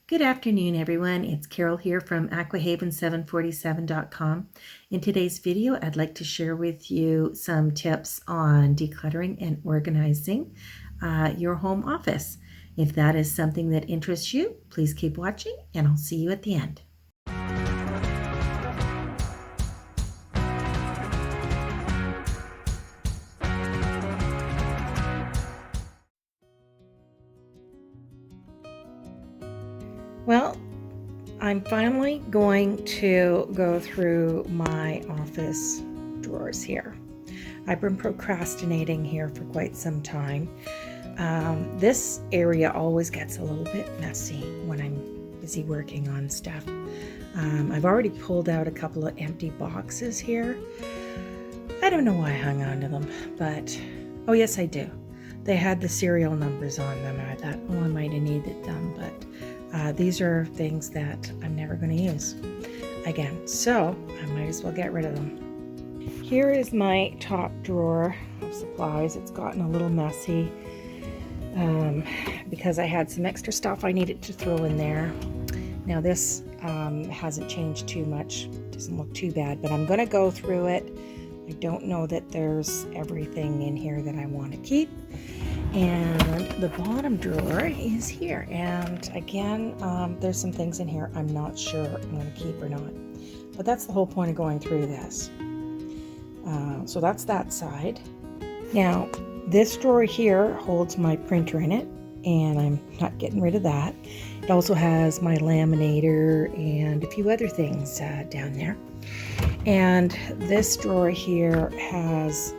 Good afternoon, everyone. It's Carol here from aquahaven747.com. In today's video, I'd like to share with you some tips on decluttering and organizing your home office. If that is something that interests you, please keep watching and I'll see you at the end. Well, I'm finally going to go through my office drawers here. I've been procrastinating here for quite some time. This area always gets a little bit messy when I'm busy working on stuff. I've already pulled out a couple of empty boxes here. I don't know why I hung on to them, but oh yes, I do. They had the serial numbers on them. I thought, oh, I might have needed them, but these are things that I'm never going to use again, so I might as well get rid of them. Here is my top drawer of supplies. It's gotten a little messy because I had some extra stuff I needed to throw in there. Now this hasn't changed too much, doesn't look too bad, but I'm going to go through it. I don't know that there's everything in here that I want to keep. And the bottom drawer is here, and again there's some things in here I'm not sure I'm going to keep or not, but that's the whole point of going through this. So that's that side. Now this drawer here holds my printer in it, and I'm not getting rid of that. It also has my laminator and a few other things down there. And this drawer here has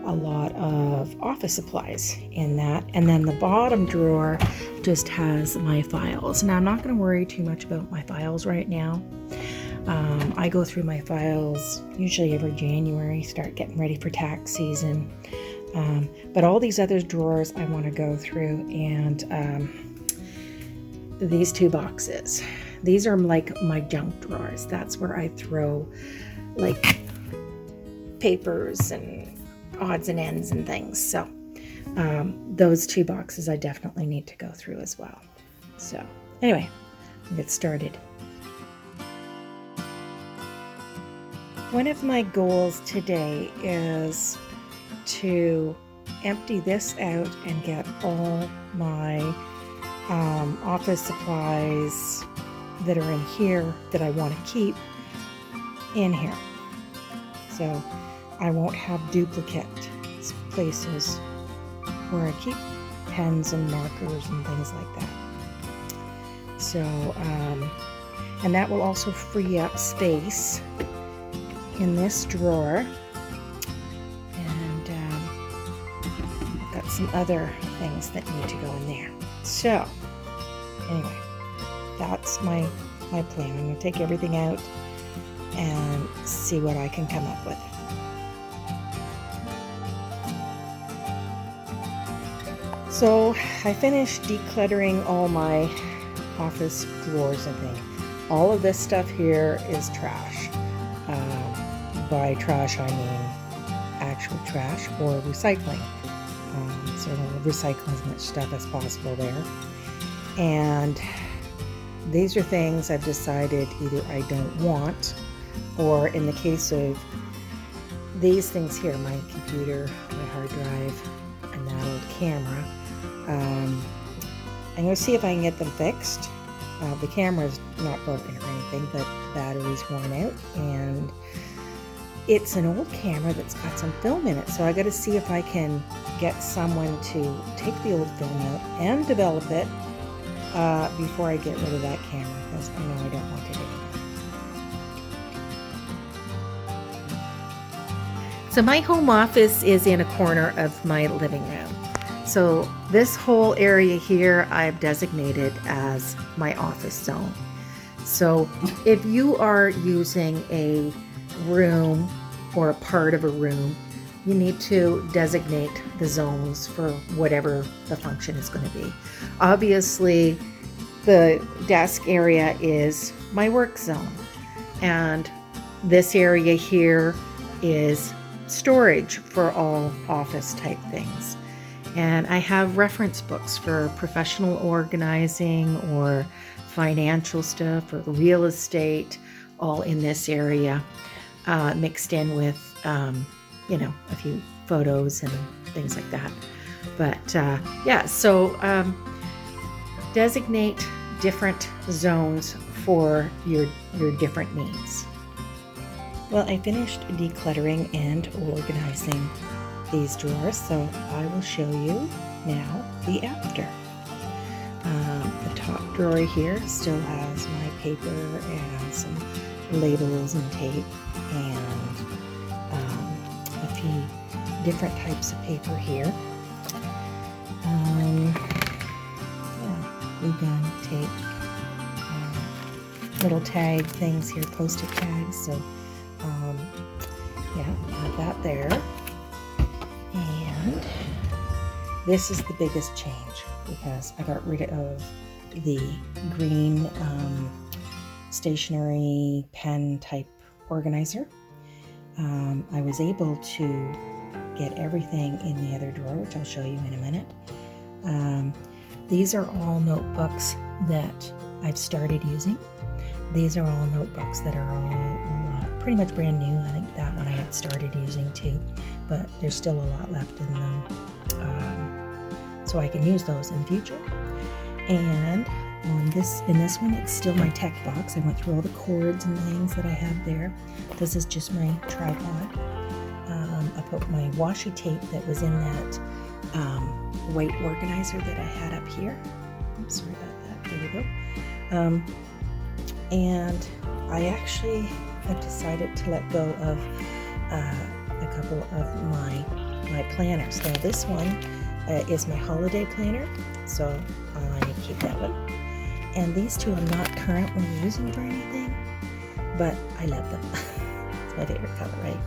a lot of office supplies in that, and then the bottom drawer just has my files. Now I'm not going to worry too much about my files right now. I go through my files usually every January, start getting ready for tax season, but all these other drawers I want to go through, and these two boxes, these are like my junk drawers. That's where I throw like papers and odds and ends and things. So those two boxes I definitely need to go through as well. So anyway, we'll get started. One of my goals today is to empty this out and get all my office supplies that are in here that I want to keep in here. So I won't have duplicate places where I keep pens and markers and things like that. So, and that will also free up space in this drawer. And I've got some other things that need to go in there. So, anyway, that's my plan. I'm going to take everything out and see what I can come up with. So I finished decluttering all my office drawers and things. All of this stuff here is trash. By trash I mean actual trash or recycling. So we'll recycle as much stuff as possible there. And these are things I've decided either I don't want, or in the case of these things here, my computer, my hard drive, and that old camera, I'm going to see if I can get them fixed. The camera's not broken or anything, but the battery's worn out, and it's an old camera that's got some film in it, so I got to see if I can get someone to take the old film out and develop it before I get rid of that camera, because I know I don't want it anymore. So my home office is in a corner of my living room. So this whole area here I've designated as my office zone. So if you are using a room or a part of a room, you need to designate the zones for whatever the function is going to be. Obviously, the desk area is my work zone, and this area here is storage for all office type things. And I have reference books for professional organizing or financial stuff or real estate, all in this area, mixed in with, a few photos and things like that. But yeah, so designate different zones for your different needs. Well, I finished decluttering and organizing these drawers, so I will show you now the after. The top drawer here still has my paper and some labels and tape and a few different types of paper here. Glue gun, tape, little tag things here, post-it tags. So yeah, I have that there. And this is the biggest change because I got rid of the green stationery pen type organizer. I was able to get everything in the other drawer, which I'll show you in a minute. These are all notebooks that I've started using. These are all notebooks that are all pretty much brand new. I think that one I had started using too, but there's still a lot left in them, so I can use those in future. And in this one, it's still my tech box. I went through all the cords and things that I have there. This is just my tripod. I put my washi tape that was in that white organizer that I had up here. Oops, sorry about that. There we go. And I actually have decided to let go of a couple of my planners. Now this one is my holiday planner, so I keep that one. And these two I'm not currently using for anything, but I love them. It's my favorite color, right?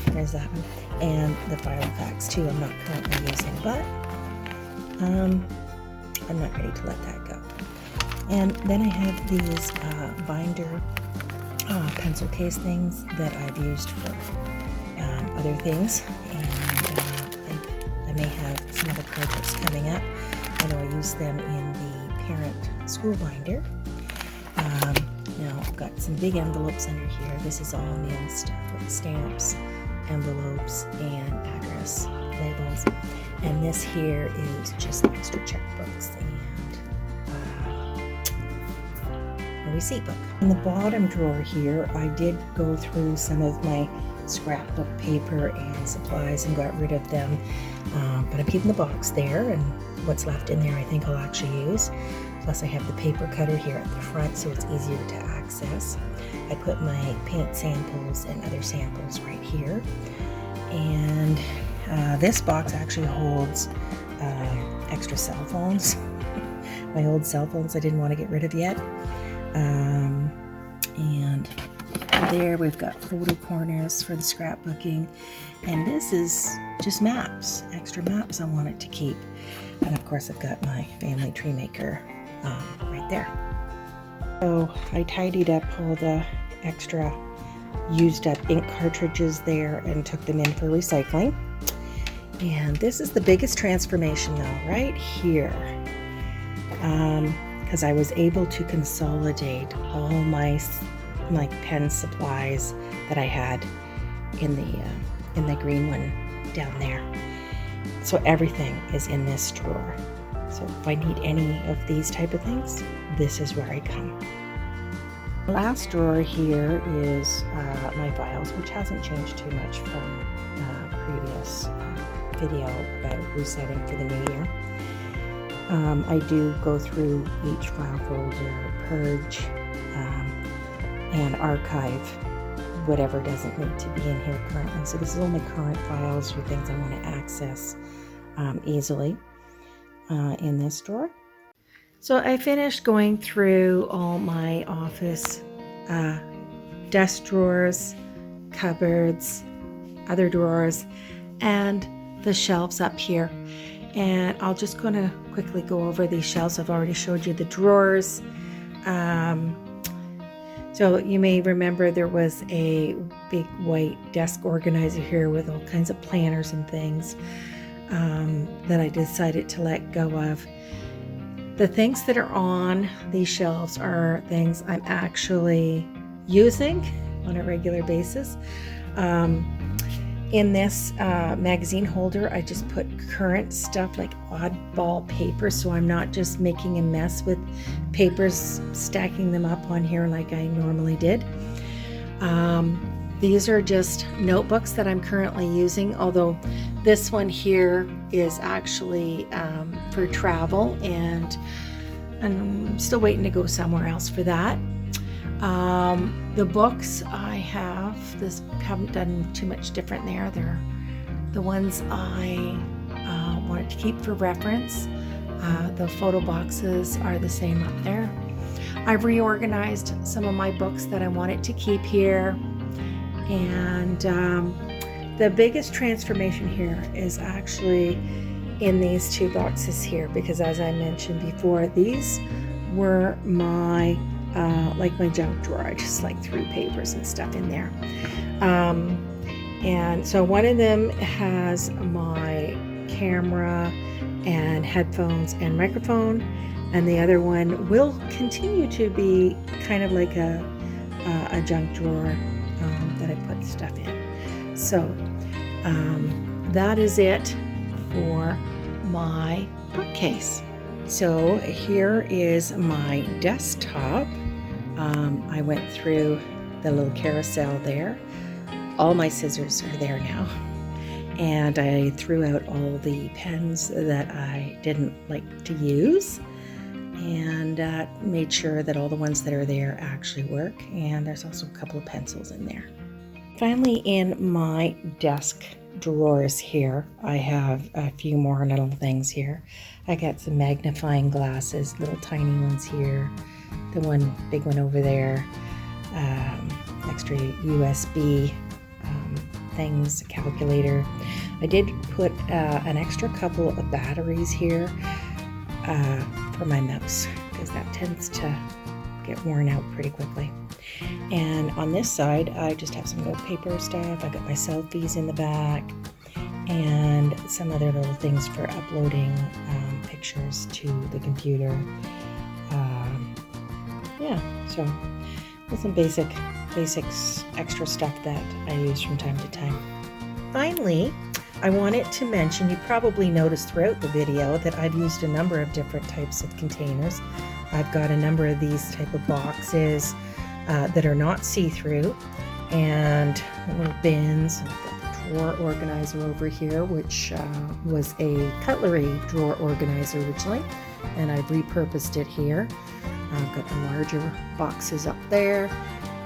There's that one. And the Filofax too I'm not currently using, but I'm not ready to let that go. And then I have these binder pencil case things that I've used for other things, and I may have some other projects coming up, although I use them in the parent school binder. Now I've got some big envelopes under here. This is all mail stuff with stamps, envelopes, and address labels. And this here is just extra checkbooks and a receipt book. In the bottom drawer here, I did go through some of my scrapbook paper and supplies and got rid of them, but I'm keeping the box there, and what's left in there I think I'll actually use. Plus I have the paper cutter here at the front, so it's easier to access. I put my paint samples and other samples right here, and this box actually holds extra cell phones. My old cell phones I didn't want to get rid of yet. And there we've got photo corners for the scrapbooking, and this is just maps, extra maps I wanted to keep. And of course I've got my family tree maker right there. So I tidied up all the extra used up ink cartridges there and took them in for recycling. And this is the biggest transformation though, right here. Because I was able to consolidate all my pen supplies that I had in the green one down there. So everything is in this drawer. So if I need any of these type of things, this is where I come. The last drawer here is my files, which hasn't changed too much from previous video about resetting for the new year. I do go through each file folder, purge, and archive whatever doesn't need to be in here currently. So this is all my current files or things I want to access easily in this drawer. So I finished going through all my office desk drawers, cupboards, other drawers, and the shelves up here. And I'll just going to quickly go over these shelves. I've already showed you the drawers. So you may remember there was a big white desk organizer here with all kinds of planners and things. that I decided to let go of. The things that are on these shelves are things I'm actually using on a regular basis. In this magazine holder, I just put current stuff like oddball paper, so I'm not just making a mess with papers, stacking them up on here like I normally did. These are just notebooks that I'm currently using, although this one here is actually for travel, and I'm still waiting to go somewhere else for that. The books I haven't done too much different there. They're the ones I wanted to keep for reference. The photo boxes are the same up there. I've reorganized some of my books that I wanted to keep here. And the biggest transformation here is actually in these two boxes here, because as I mentioned before, these were my like my junk drawer. I just like threw papers and stuff in there. And so one of them has my camera and headphones and microphone, and the other one will continue to be kind of like a junk drawer that I put stuff in. So that is it for my bookcase. So here is my desktop. I went through the little carousel there. All my scissors are there now. And I threw out all the pens that I didn't like to use, and made sure that all the ones that are there actually work. And there's also a couple of pencils in there. Finally, in my desk drawers here, I have a few more little things here. I got some magnifying glasses, little tiny ones here, the one big one over there, extra USB things, a calculator. I did put an extra couple of batteries here for my mouse, because that tends to get worn out pretty quickly. And on this side, I just have some notepaper stuff. I got my selfies in the back, and some other little things for uploading pictures to the computer. Yeah, so with some basics extra stuff that I use from time to time. Finally, I wanted to mention, you probably noticed throughout the video that I've used a number of different types of containers. I've got a number of these type of boxes that are not see-through, and little bins. I've got the drawer organizer over here, which was a cutlery drawer organizer originally, and I've repurposed it here. I've got the larger boxes up there,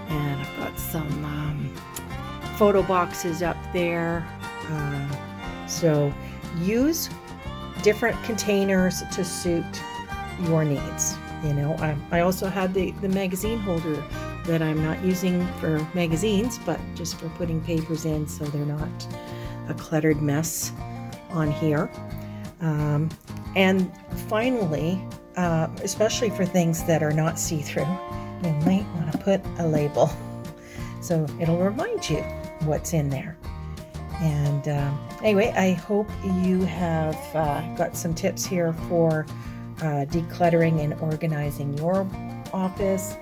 and I've got some photo boxes up there. So use different containers to suit your needs. You know, I also had the magazine holder that I'm not using for magazines, but just for putting papers in so they're not a cluttered mess on here. And finally, especially for things that are not see-through, you might want to put a label so it'll remind you what's in there. And anyway, I hope you have got some tips here for decluttering and organizing your office.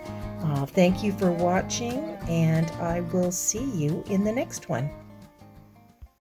Thank you for watching, and I will see you in the next one.